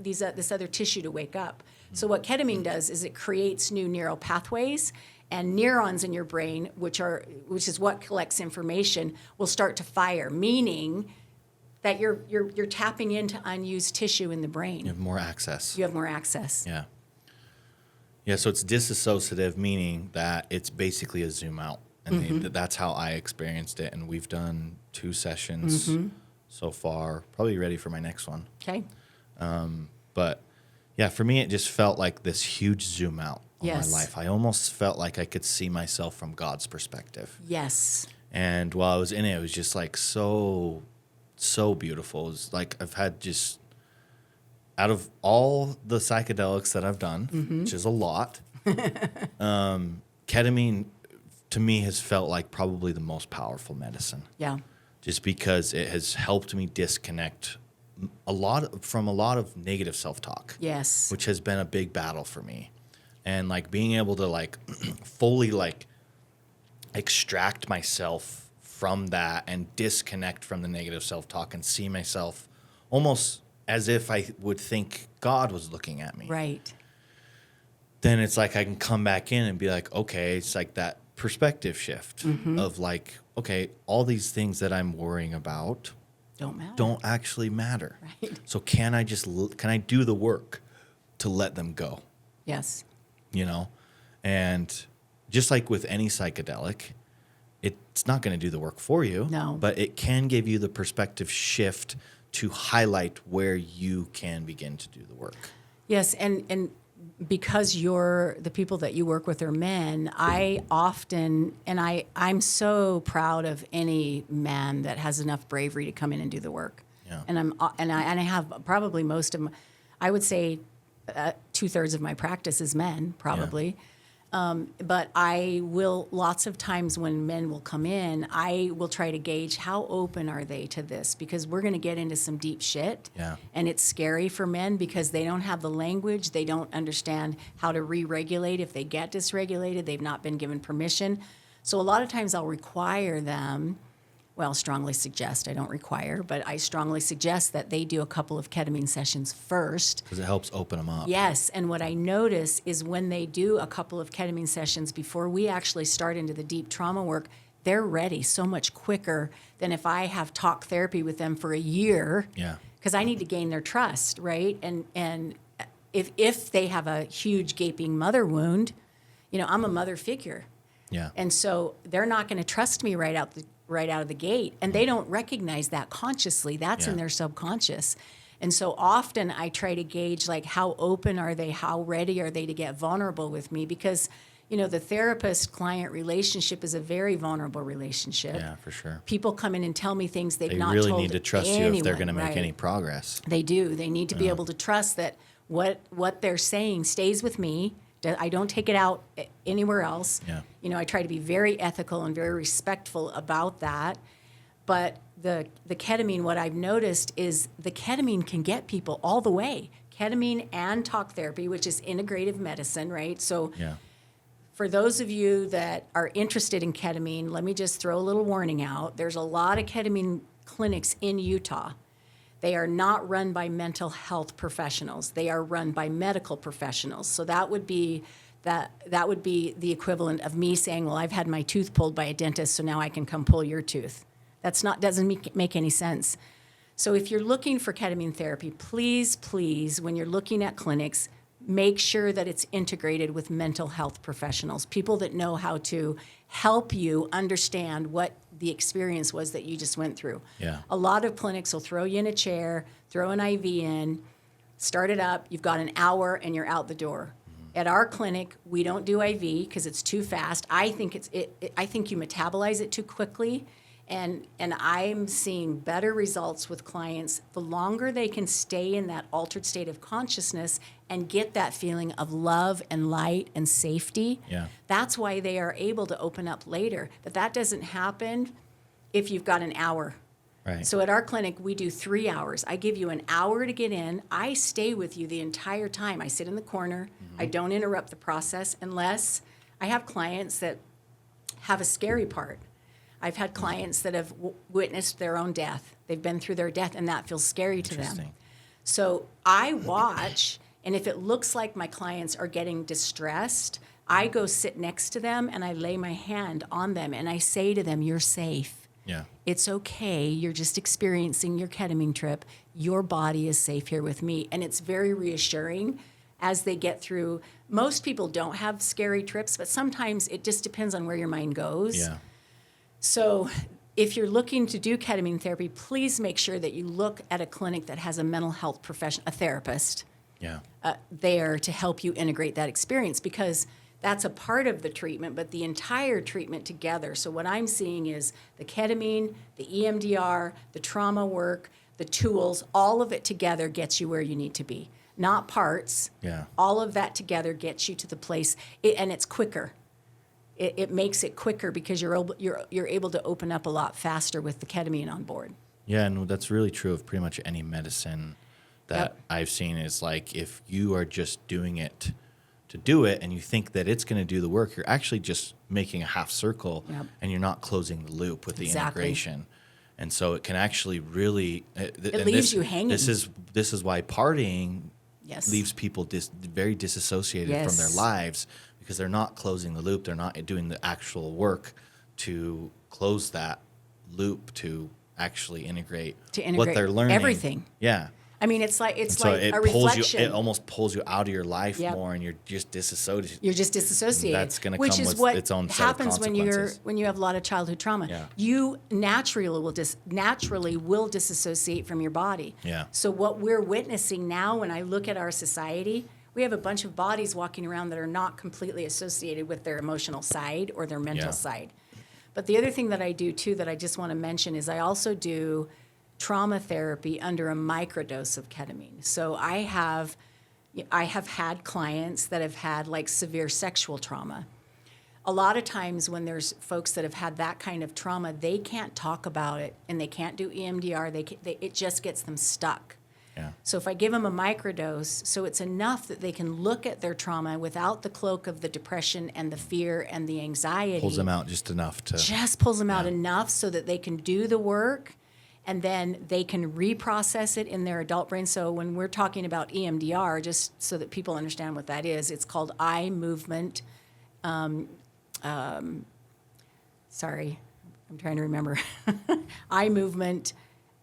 other tissue to wake up? So what ketamine does is it creates new neural pathways, and neurons in your brain, which is what collects information, will start to fire, meaning that you're tapping into unused tissue in the brain. You have more access. You have more access. Yeah. Yeah, so it's disassociative, meaning that it's basically a zoom out. And that's how I experienced it. And we've done 2 sessions so far, probably ready for my next one. Okay. But yeah, for me, it just felt like this huge zoom out on my life. I almost felt like I could see myself from God's perspective. Yes. And while I was in it, it was just like so beautiful. It was like I've had just, out of all the psychedelics that I've done, which is a lot, ketamine to me has felt like probably the most powerful medicine. Yeah. Just because it has helped me disconnect from a lot of negative self-talk. Yes. Which has been a big battle for me. And like being able to like fully like extract myself from that and disconnect from the negative self-talk and see myself almost as if I would think God was looking at me. Right. Then it's like I can come back in and be like, okay, it's like that perspective shift of like, okay, all these things that I'm worrying about don't actually matter. Right. So can I do the work to let them go? Yes. You know? And just like with any psychedelic, it's not going to do the work for you. No. But it can give you the perspective shift to highlight where you can begin to do the work. Yes, and because the people that you work with are men, I often, and I'm so proud of any man that has enough bravery to come in and do the work. Yeah. And I have probably most of I would say 2/3 of my practice is men, probably. Yeah. But I will, lots of times when men will come in, I will try to gauge how open are they to this, because we're going to get into some deep shit. Yeah. And it's scary for men because they don't have the language. They don't understand how to re-regulate. If they get dysregulated, they've not been given permission. So a lot of times I'll require them, strongly suggest, I don't require, but I strongly suggest that they do a couple of ketamine sessions first. Because it helps open them up. Yes, and what I notice is when they do a couple of ketamine sessions before we actually start into the deep trauma work, they're ready so much quicker than if I have talk therapy with them for a year. Yeah. Because I need to gain their trust, right? And if they have a huge gaping mother wound, I'm a mother figure. Yeah. And so they're not going to trust me right out of the gate, and they don't recognize that consciously. That's in their subconscious. And so often I try to gauge, like, how open are they, how ready are they to get vulnerable with me, because the therapist-client relationship is a very vulnerable relationship. Yeah, for sure. People come in and tell me things they've not really told need to trust anyone, you if they're going to make right? any progress. They do. They need to be able to trust that what they're saying stays with me. I don't take it out anywhere else. Yeah. I try to be very ethical and very respectful about that. But the ketamine, what I've noticed is the ketamine can get people all the way. Ketamine and talk therapy, which is integrative medicine, right? So for those of you that are interested in ketamine, let me just throw a little warning out. There's a lot of ketamine clinics in Utah. They are not run by mental health professionals. They are run by medical professionals. So that would be that would be the equivalent of me saying, well, I've had my tooth pulled by a dentist, so now I can come pull your tooth. Doesn't make any sense. So if you're looking for ketamine therapy, please, when you're looking at clinics, make sure that it's integrated with mental health professionals, people that know how to help you understand what the experience was that you just went through. Yeah. A lot of clinics will throw you in a chair, throw an IV in, start it up, you've got an hour, and you're out the door. At our clinic, we don't do IV because it's too fast. I think I think you metabolize it too quickly, and I'm seeing better results with clients the longer they can stay in that altered state of consciousness and get that feeling of love and light and safety. Yeah. That's why they are able to open up later. But that doesn't happen if you've got an hour. Right. So at our clinic, we do 3 hours. I give you an hour to get in. I stay with you the entire time. I sit in the corner. I don't interrupt the process unless I have clients that have a scary part. I've had clients that have witnessed their own death. They've been through their death, and that feels scary to them. So I watch, and if it looks like my clients are getting distressed, I go sit next to them, and I lay my hand on them, and I say to them, you're safe. Yeah. It's okay. You're just experiencing your ketamine trip. Your body is safe here with me. And it's very reassuring as they get through. Most people don't have scary trips, but sometimes it just depends on where your mind goes. Yeah. So if you're looking to do ketamine therapy, please make sure that you look at a clinic that has a mental health professional, a therapist, Yeah. there to help you integrate that experience, because that's a part of the treatment, but the entire treatment together. So what I'm seeing is the ketamine, the EMDR, the trauma work, the tools, all of it together gets you where you need to be. Not parts. Yeah. All of that together gets you to the place, and it's quicker. It makes it quicker because you're able to open up a lot faster with the ketamine on board. Yeah, and that's really true of pretty much any medicine that Yep. I've seen. Is like if you are just doing it to do it and you think that it's going to do the work, you're actually just making a half circle. Yep. And you're not closing the loop with the Exactly. integration. And so it can actually really It leaves you hanging. This is why partying Yes. leaves people very disassociated from their Yes. lives, because they're not closing the loop. They're not doing the actual work to close that loop, to actually integrate, what they're learning. everything. Yeah. I mean, it's like So a reflection. it almost pulls you out of your life Yep. more, and you're just disassociated. You're just disassociated. That's gonna which come is with what its own set of happens consequences. when you have a lot of childhood trauma. Yeah. You naturally will disassociate from your body. Yeah. So what we're witnessing now, when I look at our society, we have a bunch of bodies walking around that are not completely associated with their emotional side or their mental Yeah. side. But the other thing that I do too that I just want to mention is I also do trauma therapy under a microdose of ketamine. So I have had clients that have had like severe sexual trauma. A lot of times when there's folks that have had that kind of trauma, they can't talk about it and they can't do EMDR. It just gets them stuck. Yeah. So if I give them a microdose, so it's enough that they can look at their trauma without the cloak of the depression and the fear and the anxiety. Pulls them out just enough to. Just pulls them out enough so that they can do the work, and then they can reprocess it in their adult brain. So when we're talking about EMDR, just so that people understand what that is, it's called eye movement. Sorry, I'm trying to remember. Eye movement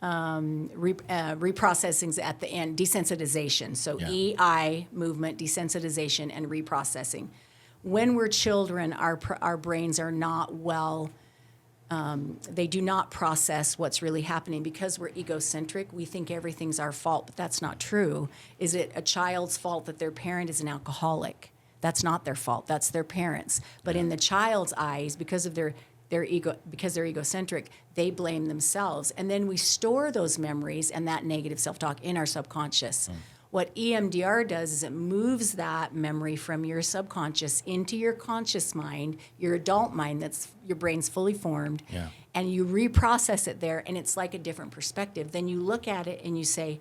reprocessings at the end, desensitization. So EI movement, desensitization, and reprocessing. When we're children, our brains are not well. They do not process what's really happening because we're egocentric. We think everything's our fault, but that's not true. Is it a child's fault that their parent is an alcoholic? That's not their fault. That's their parents. But in the child's eyes, because of their ego, because they're egocentric, they blame themselves. And then we store those memories and that negative self-talk in our subconscious. What EMDR does is it moves that memory from your subconscious into your conscious mind, your adult mind, that's your brain's fully formed, and you reprocess it there, and it's like a different perspective. Then you look at it and you say,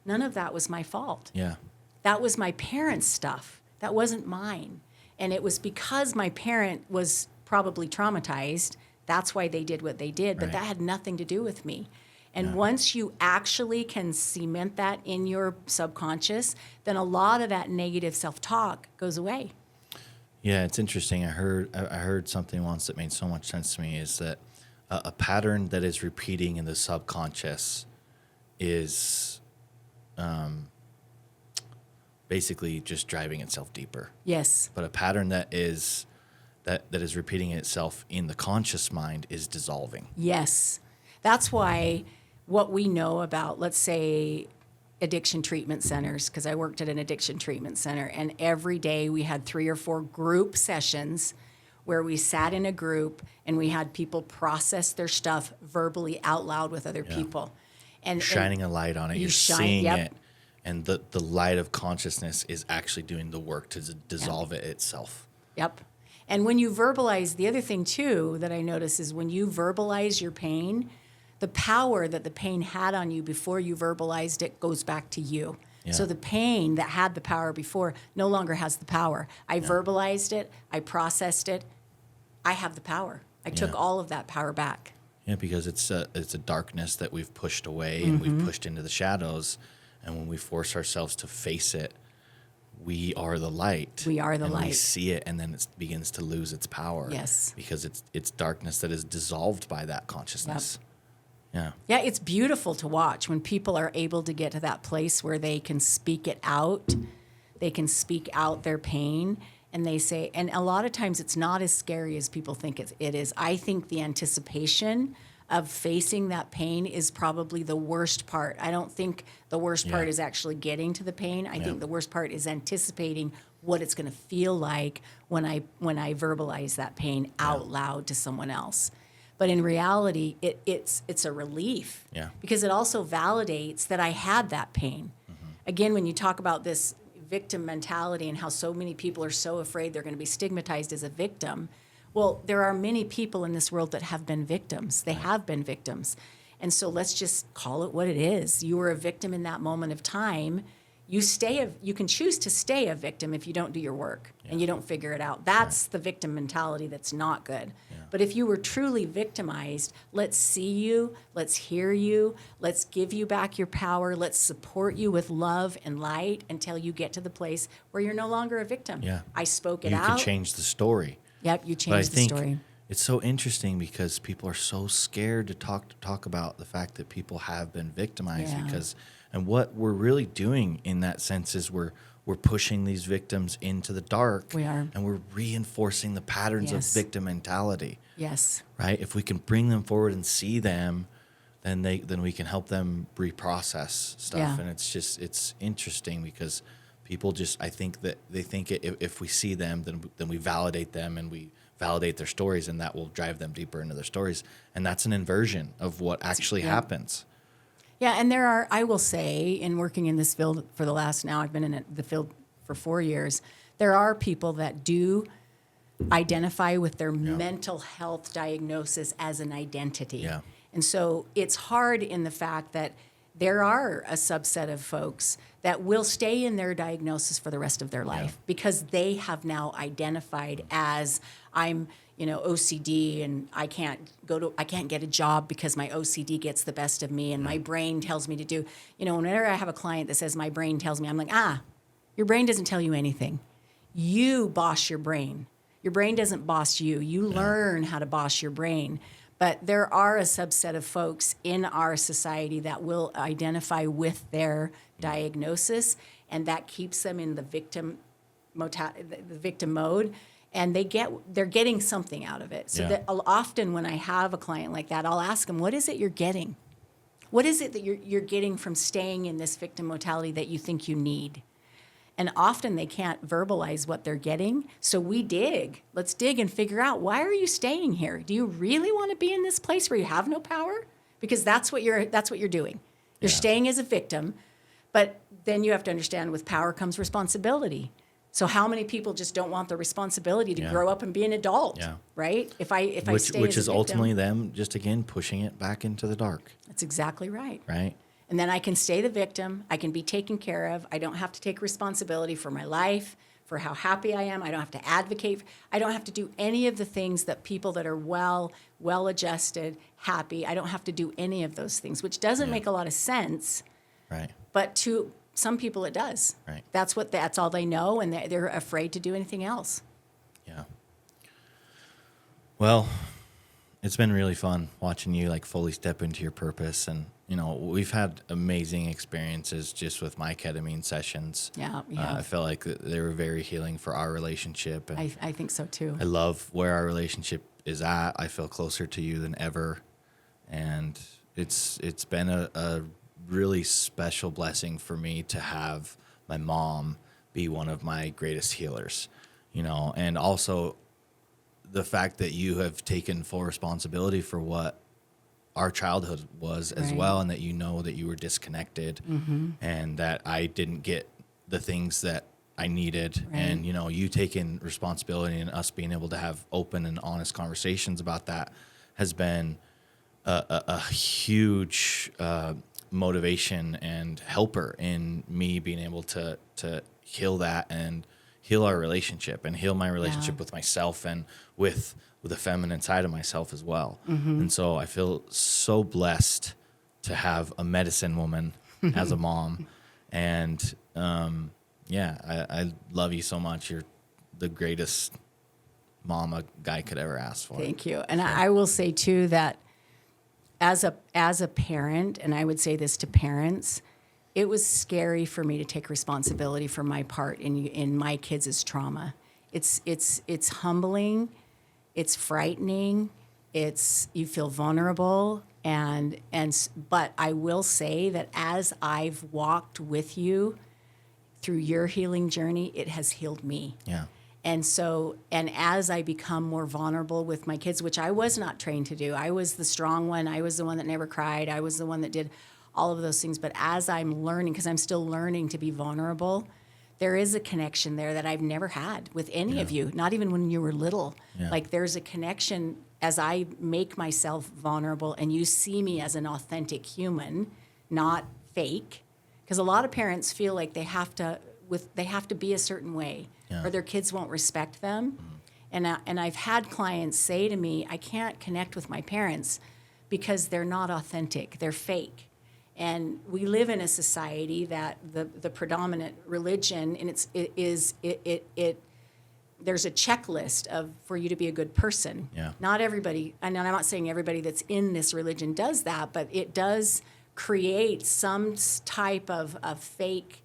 none of that was my fault. Yeah. That was my parents' stuff. That wasn't mine. And it was because my parent was probably traumatized. That's why they did what they did, but that had nothing to do with me. And once you actually can cement that in your subconscious, then a lot of that negative self-talk goes away. Yeah, it's interesting. I heard something once that made so much sense to me is that a pattern that is repeating in the subconscious is basically just driving itself deeper. Yes. But a pattern that is repeating itself in the conscious mind is dissolving. Yes. That's why what we know about, let's say, addiction treatment centers, because I worked at an addiction treatment center, and every day we had 3 or 4 group sessions where we sat in a group and we had people process their stuff verbally out loud with other people. And Shining a light on it, you're shine- seeing yep. it, and the light of consciousness is actually doing the work to dissolve it itself. Yep. And when you verbalize, the other thing too that I notice is when you verbalize your pain, the power that the pain had on you before you verbalized it goes back to you. Yeah. So the pain that had the power before no longer has the power. I verbalized it, I processed it, I have the power. I took all of that power back. Yeah, because it's a darkness that we've pushed away and we've pushed into the shadows, and when we force ourselves to face it, we are the light. We are the and light. We see it, and then it begins to lose its power. Yes. Because it's darkness that is dissolved by that consciousness. Yeah. Yeah, it's beautiful to watch when people are able to get to that place where they can speak it out. They can speak out their pain, and they say, and a lot of times it's not as scary as people think it is. I think the anticipation of facing that pain is probably the worst part. I don't think the worst part is actually getting to the pain. I think the worst part is anticipating what it's going to feel like when I verbalize that pain out loud to someone else. But in reality, it's a relief. Yeah. Because it also validates that I had that pain. Again, when you talk about this victim mentality and how so many people are so afraid they're going to be stigmatized as a victim, well, there are many people in this world that have been victims. They have been victims. And so let's just call it what it is. You were a victim in that moment of time. You can choose to stay a victim if you don't do your work and you don't figure it out. That's the victim mentality that's not good. Yeah. But if you were truly victimized, let's see you, let's hear you, let's give you back your power, let's support you with love and light until you get to the place where you're no longer a victim. Yeah. I spoke it You out. can change the story. Yep, you But I changed the think story. it's so interesting because people are so scared to talk about the fact that people have been victimized and what we're really doing in that sense is we're pushing these victims into the dark. We are. And we're reinforcing the patterns of victim mentality. Yes. Right? If we can bring them forward and see them, then we can help them reprocess stuff. Yeah. And it's interesting because people I think that they think if we see them, then we validate them and we validate their stories, and that will drive them deeper into their stories. And that's an inversion of what actually happens. Yeah, and I will say, in working in this field for the last, now I've been in the field for 4 years, there are people that do identify with their mental health diagnosis as an identity. Yeah. And so it's hard in the fact that there are a subset of folks that will stay in their diagnosis for the rest of their life because they have now identified as I'm, OCD and I can't get a job because my OCD gets the best of me and my brain tells me to do, whenever I have a client that says my brain tells me, I'm like, your brain doesn't tell you anything. You boss your brain. Your brain doesn't boss you. You learn how to boss your brain. But there are a subset of folks in our society that will identify with their diagnosis, and that keeps them in the victim mode, and they're getting something out of it. So that often when I have a client like that, I'll ask them, what is it you're getting? What is it that you're getting from staying in this victim mentality that you think you need? And often they can't verbalize what they're getting. So we dig. Let's dig and figure out, why are you staying here? Do you really want to be in this place where you have no power? Because that's what you're doing. You're staying as a victim, but then you have to understand with power comes responsibility. So how many people just don't want the responsibility to grow up and be an adult, right? If I stay as a victim, which is ultimately them just again pushing it back into the dark. That's exactly right. Right. And then I can stay the victim. I can be taken care of. I don't have to take responsibility for my life, for how happy I am. I don't have to advocate. I don't have to do any of the things that people that are well-adjusted, happy, I don't have to do any of those things, which doesn't make a lot of sense. Right. But to some people it does. Right. That's all they know, and they're afraid to do anything else. Yeah. Well, it's been really fun watching you like fully step into your purpose. And, you know, we've had amazing experiences just with my ketamine sessions. Yeah. I felt like they were very healing for our relationship. And I think so too. I love where our relationship is at. I feel closer to you than ever. And it's been a really special blessing for me to have my mom be one of my greatest healers, you know, and also the fact that you have taken full responsibility for what our childhood was as Right. well, and that you know that you were disconnected and that I didn't get the things that I needed. Right. And, you know, you taking responsibility and us being able to have open and honest conversations about that has been a huge motivation and helper in me being able to heal that and heal our relationship and heal my relationship with myself and with the feminine side of myself as well. And so I feel so blessed to have a medicine woman as a mom. And I love you so much. You're the greatest mom a guy could ever ask for. Thank you. And I will say too that as a parent, and I would say this to parents, it was scary for me to take responsibility for my part in my kids' trauma. It's humbling, it's frightening, you feel vulnerable, but I will say that as I've walked with you through your healing journey, it has healed me. Yeah. And so, and as I become more vulnerable with my kids, which I was not trained to do, I was the strong one. I was the one that never cried. I was the one that did all of those things. But as I'm learning, because I'm still learning to be vulnerable, there is a connection there that I've never had with any of you, not even when you were little. Yeah. Like there's a connection as I make myself vulnerable and you see me as an authentic human, not fake. Because a lot of parents feel like they have to be a certain way. Yeah. Or their kids won't respect them. And I've had clients say to me, I can't connect with my parents because they're not authentic, they're fake. And we live in a society that the predominant religion, and there's a checklist for you to be a good person. Yeah. Not everybody, and I'm not saying everybody that's in this religion does that, but it does create some type of fake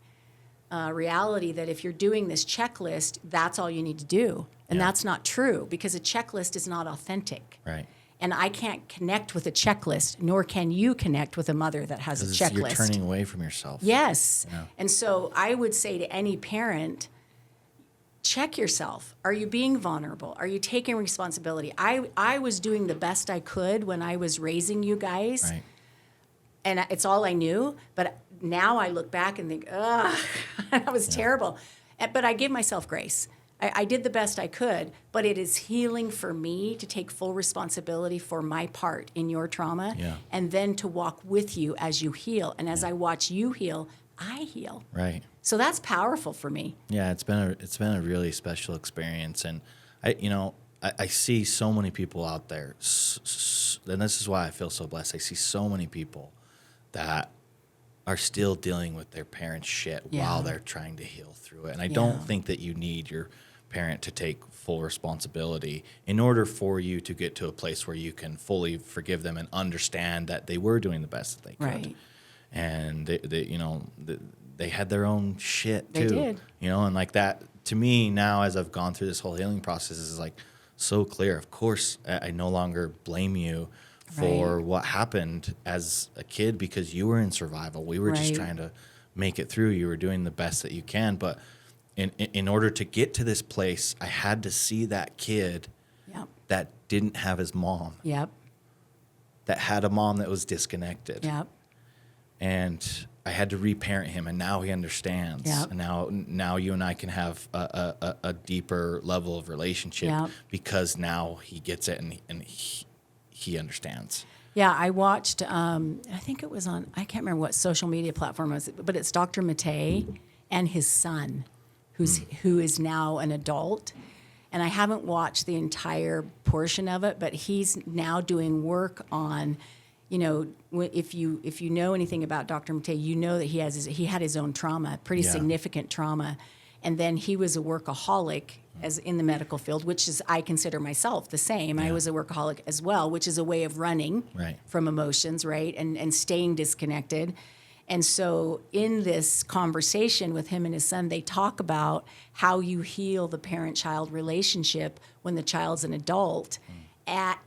reality that if you're doing this checklist, that's all you need to do. And that's not true because a checklist is not authentic. Right. And I can't connect with a checklist, nor can you connect with a mother that has a checklist. You're turning away from yourself. Yes. Yeah. And so I would say to any parent, check yourself. Are you being vulnerable? Are you taking responsibility? I was doing the best I could when I was raising you guys. Right. And it's all I knew. But now I look back and think, ugh, that was terrible. But I give myself grace. I did the best I could, but it is healing for me to take full responsibility for my part in your trauma and then to walk with you as you heal. And as I watch you heal, I heal. Right. So that's powerful for me. Yeah, it's been a really special experience. And I see so many people out there, and this is why I feel so blessed. I see so many people that are still dealing with their parents' shit while they're trying to heal through it. And I don't think that you need your parent to take full responsibility in order for you to get to a place where you can fully forgive them and understand that they were doing the best that they could. Right. And they had their own shit too. They did. And like that to me now, as I've gone through this whole healing process, is like so clear. Of course, I no longer blame you for what happened as a kid because you were in survival. We were just trying to make it through. You were doing the best that you can. But in order to get to this place, I had to see that kid that didn't have his mom, that had a mom that was disconnected. And I had to reparent him, and now he understands. And now you and I can have a deeper level of relationship because now he gets it and he understands. Yeah, I watched, I think it was on, I can't remember what social media platform it was, but it's Dr. Matei and his son, who is now an adult. And I haven't watched the entire portion of it, but he's now doing work on, if you know anything about Dr. Matei, you know that he had his own trauma, pretty significant trauma. And then he was a workaholic as in the medical field, which is, I consider myself the same. I was a workaholic as well, which is a way of running from emotions, right? And staying disconnected. And so in this conversation with him and his son, they talk about how you heal the parent-child relationship when the child's an adult,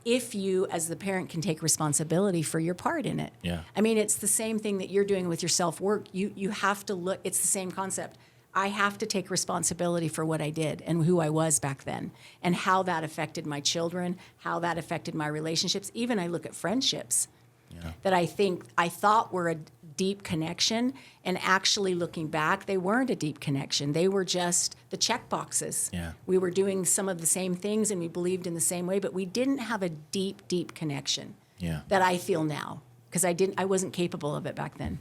if you, as the parent, can take responsibility for your part in it. Yeah. I mean, it's the same thing that you're doing with your self-work. You have to look, it's the same concept. I have to take responsibility for what I did and who I was back then and how that affected my children, how that affected my relationships. Even I look at friendships that I thought were a deep connection, and actually looking back, they weren't a deep connection. They were just the check boxes. Yeah. We were doing some of the same things and we believed in the same way, but we didn't have a deep, deep connection that I feel now because I wasn't capable of it back then.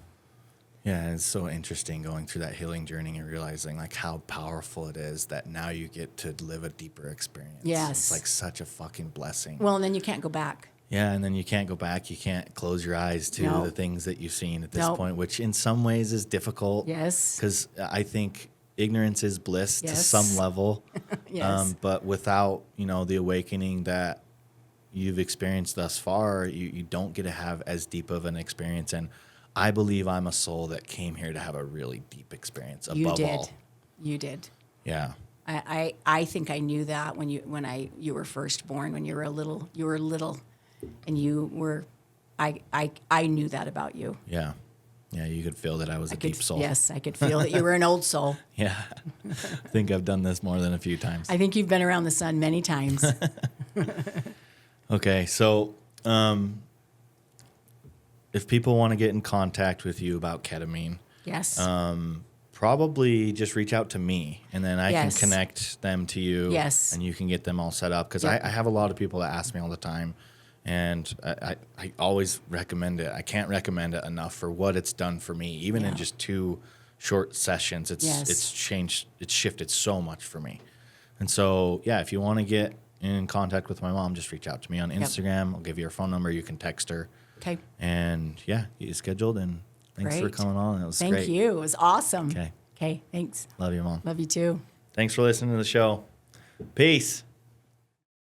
Yeah, it's so interesting going through that healing journey and realizing like how powerful it is that now you get to live a deeper experience. Yes. It's like such a fucking blessing. Well, and then you can't go back. Yeah, and then you can't go back. You can't close your eyes to the things that you've seen at this point, which in some ways is difficult. Yes. Because I think ignorance is bliss to some level. Yes. But without, the awakening that you've experienced thus far, you don't get to have as deep of an experience. And I believe I'm a soul that came here to have a really deep experience above all. You did. Yeah. I think I knew that when you were first born, when you were little, and you were, I knew that about you. Yeah. Yeah, you could feel that I was a deep soul. Yes, I could feel that you were an old soul. Yeah. I think I've done this more than a few times. I think you've been around the sun many times. Okay, so if people want to get in contact with you about ketamine, Yes. Probably just reach out to me, and then I Yes. can connect them to you. Yes. And you can get them all set up, because Yep. I have a lot of people that ask me all the time, and I always recommend it. I can't recommend it enough for what it's done for me. Even in just 2 short sessions, it's changed, it's shifted so much for me. And so, yeah, if you want to get in contact with my mom, just reach out to me on Instagram. I'll give you her phone number. You can text her. Okay. And yeah, get you scheduled, and thanks for Great. coming on. It was great. Thank you. It was awesome. Okay. Okay. Thanks. Love you, Mom. Love you too. Thanks for listening to the show. Peace.